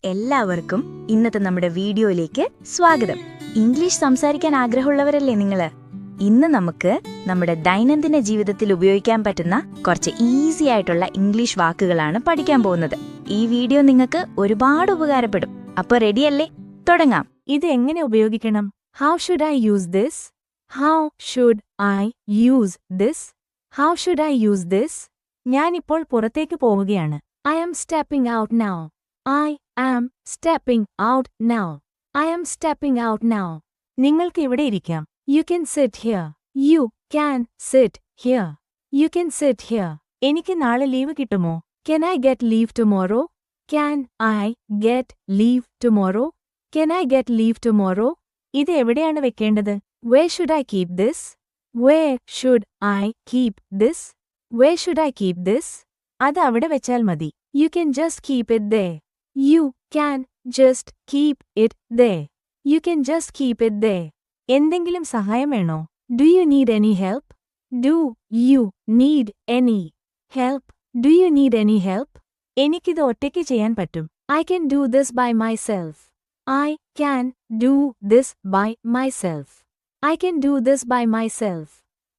എല്ലാവർക്കും ഇന്നത്തെ നമ്മുടെ വീഡിയോയിലേക്ക് സ്വാഗതം. ഇംഗ്ലീഷ് സംസാരിക്കാൻ ആഗ്രഹമുള്ളവരല്ലേ നിങ്ങള്? ഇന്ന് നമുക്ക് നമ്മുടെ ദൈനംദിന ജീവിതത്തിൽ ഉപയോഗിക്കാൻ പറ്റുന്ന കുറച്ച് ഈസി ആയിട്ടുള്ള ഇംഗ്ലീഷ് വാക്കുകളാണ് പഠിക്കാൻ പോകുന്നത്. ഈ വീഡിയോ നിങ്ങൾക്ക് ഒരുപാട് ഉപകാരപ്പെടും. അപ്പോൾ റെഡിയല്ലേ? തുടങ്ങാം. ഇത് എങ്ങനെ ഉപയോഗിക്കണം? How should I use this? How should I use this? How should I use this? ഞാനിപ്പോൾ പുറത്തേക്ക് പോവുകയാണ്. I am stepping out now. I am stepping out now. I am stepping out now. നിങ്ങൾക്ക് ഇവിടെ ഇരിക്കാം. You can sit here. You can sit here. You can sit here. എനിക്ക് നാളെ leave കിട്ടുമോ? Can I get leave tomorrow? Can I get leave tomorrow? Can I get leave tomorrow? ഇത് എവിടെയാണ് വെക്കേണ്ടത്? Where should I keep this? Where should I keep this? Where should I keep this? അത് അവിടെ വെച്ചാൽ മതി. You can just keep it there. You can just keep it there. You can just keep it there. എന്തെങ്കിലും സഹായം വേണോ? Do you need any help? Do you need any help? Do you need any help? എനിക്കിത് ഒറ്റയ്ക്ക് ചെയ്യാൻ പറ്റും. I can do this by myself. I can do this by myself. I can do this by myself.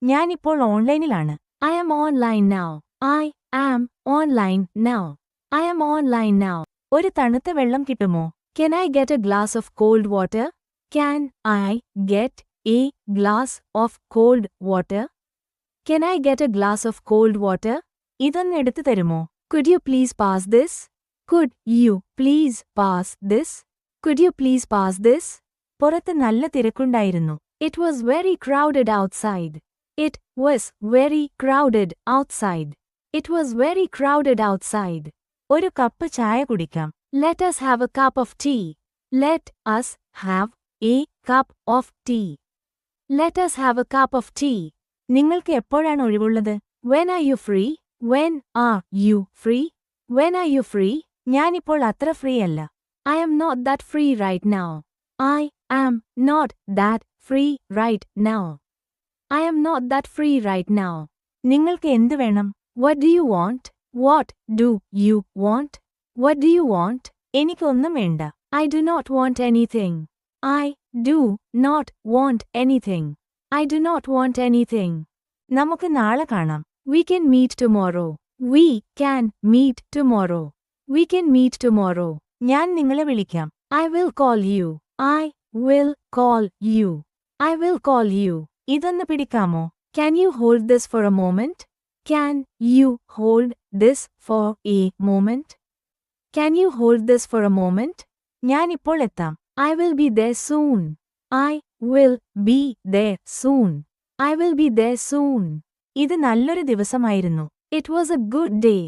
ഞാനിപ്പോൾ ഓൺലൈനിലാണ്. I am online now. I am online now. I am online now. ഒരു തണുത്ത വെള്ളം കിട്ടുമോ? Can I get a glass of cold water? Can I get a glass of cold water? Can I get a glass of cold water? ഇതൊന്ന് എടുത്തു തരുമോ? Could you please pass this? Could you please pass this? Could you please pass this? പുറത്ത് നല്ല തിരക്കുണ്ടായിരുന്നു. It was very crowded outside. It was very crowded outside. It was very crowded outside. ഒരു cup ചായ കുടിക്കാം. Let us have a cup of tea. Let us have a cup of tea. Let us have a cup of tea. നിങ്ങൾക്ക് എപ്പോഴാണ് ഒഴിവുള്ളത്? When are you free? When are you free? When are you free? ഞാനിപ്പോൾ അത്ര free അല്ല. I am not that free right now. I am not that free right now. I am not that free right now. നിങ്ങൾക്ക് എന്ത് വേണം? What do you want? What do you want? What do you want? എനിക്കൊന്നും വേണ്ട. I do not want anything. I do not want anything. I do not want anything. നമുക്ക് നാളെ കാണാം. We can meet tomorrow. We can meet tomorrow. We can meet tomorrow. ഞാൻ നിങ്ങളെ വിളിക്കാം. I will call you. I will call you. I will call you. ഇതൊന്ന് പിടിക്കാമോ? Can you hold this for a moment? Can you hold this for a moment? Can you hold this for a moment? ഞാൻ ഇപ്പോൾ എത്താം. I will be there soon. I will be there soon. I will be there soon. ഇത് നല്ലൊരു ദിവസമായിരുന്നു. It was a good day.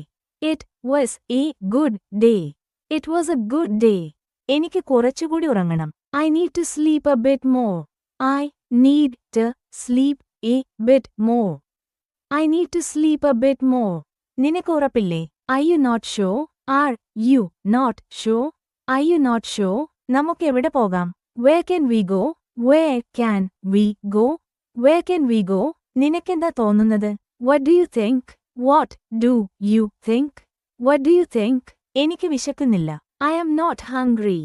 It was a good day. It was a good day. എനിക്ക് കുറച്ചുകൂടി ഉറങ്ങണം. I need to sleep a bit more. I need to sleep a bit more. I need to sleep a bit more. നിനക്ക് ഉറപ്പില്ലേ? Are you not sure? Are you not sure? Are you not sure? നമുക്ക് എവിടെ പോകാം? Where can we go? Where can we go? Where can we go? നിനക്കെന്താ തോന്നുന്നത്? What do you think? What do you think? What do you think? എനിക്ക് വിശക്കുന്നില്ല. I am not hungry.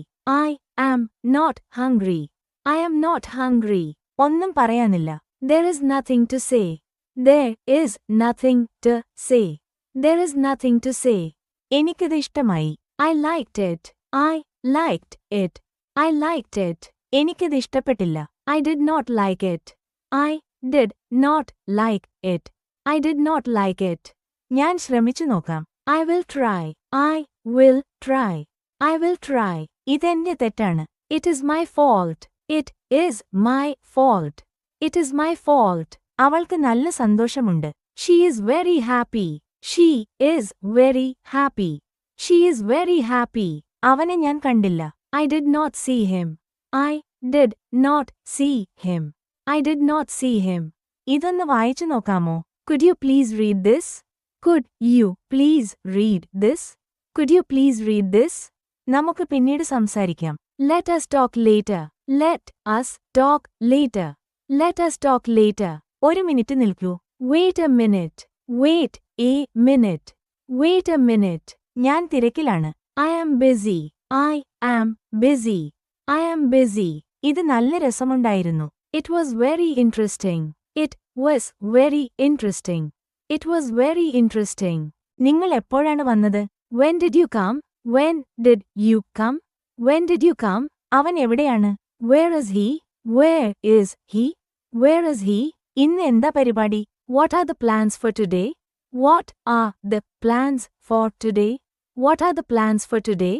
I am not hungry. I am not hungry. ഒന്നും പറയാനില്ല. There is nothing to say. There is nothing to say. There is nothing to say. എനിക്കിത് ഇഷ്ടമായി. I liked it. I liked it. I liked it. എനിക്കിത് ഇഷ്ടപ്പെട്ടില്ല. I did not like it. I did not like it. I did not like it. ഞാൻ ശ്രമിച്ചു നോക്കാം. I will try. I will try. I will try. ഇതെന്റെ തെറ്റാണ്. It is my fault. It is my fault. It is my fault. അവൾക്ക് നല്ല സന്തോഷമുണ്ട്. She is very happy. She is very happy. She is very happy. അവനെ ഞാൻ കണ്ടില്ല. I did not see him. I did not see him. I did not see him. ഇതൊന്ന് വായിച്ചു നോക്കാമോ? Could you please read this? Could you please read this? Could you please read this? നമുക്ക് പിന്നീട് സംസാരിക്കാം. Let us talk later. Let us talk later. Let us talk later. ഒരു minute നിൽക്കൂ. Wait a minute. Wait a minute. Wait a minute. ഞാൻ തിരക്കിലാണ്. I am busy. I am busy. I am busy. ഇത് നല്ല രസമുണ്ടായിരുന്നു. It was very interesting. It was very interesting. It was very interesting. നിങ്ങൾ എപ്പോഴാണ് വന്നത്? When did you come? When did you come? When did you come? അവൻ എവിടെയാണ്? Where is he? Where is he? Where is he? ഇന്ന് എന്താ പരിപാടി? What are the plans for today? What are the plans for today? What are the plans for today?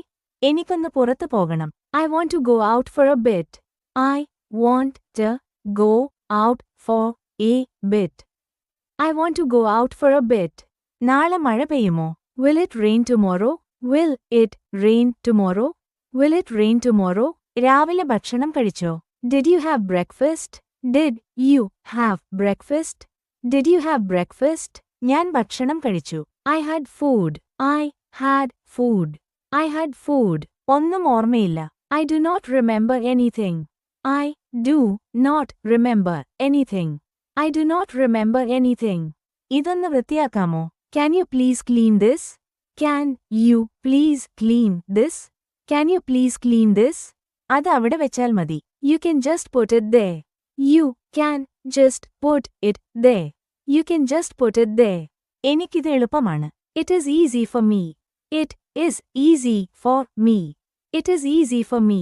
എനിക്കൊന്ന് പുറത്തു പോകണം. I want to go out for a bit. I want to go out for a bit. I want to go out for a bit. നാളെ മഴ പെയ്യുമോ? Will it rain tomorrow? Will it rain tomorrow? Will it rain tomorrow? രാവിലെ ഭക്ഷണം കഴിച്ചോ? Did you have breakfast? Did you have breakfast? Did you have breakfast? ഞാൻ ഭക്ഷണം കഴിച്ചു. I had food. I had food. I had food. ഒന്നും ഓർമ്മയില്ല. I do not remember anything. I do not remember anything. I do not remember anything. ഇതൊന്ന് വൃത്തിയാക്കാമോ? Can you please clean this? Can you please clean this? Can you please clean this? അത് അവിടെ വെച്ചാൽ മതി. You can just put it there. You can just put it there. You can just put it there. എനിക്കിത് എളുപ്പമാണ്. It is easy for me. It is easy for me. It is easy for me.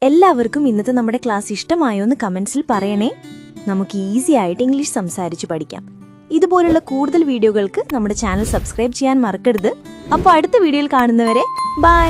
എല്ലാവർക്കും ഇന്നത്തെ നമ്മുടെ class ഇഷ്ടമായോന്ന് കമന്റ്സിൽ പറയണേ. നമുക്ക് easy ആയിട്ട് English സംസാരിച്ച് പഠിക്കാം. ഇതുപോലുള്ള കൂടുതൽ വീഡിയോകൾക്ക് നമ്മുടെ ചാനൽ സബ്സ്ക്രൈബ് ചെയ്യാൻ മറക്കരുത്. അപ്പോൾ അടുത്ത വീഡിയോയിൽ കാണുന്നവരെ ബൈ.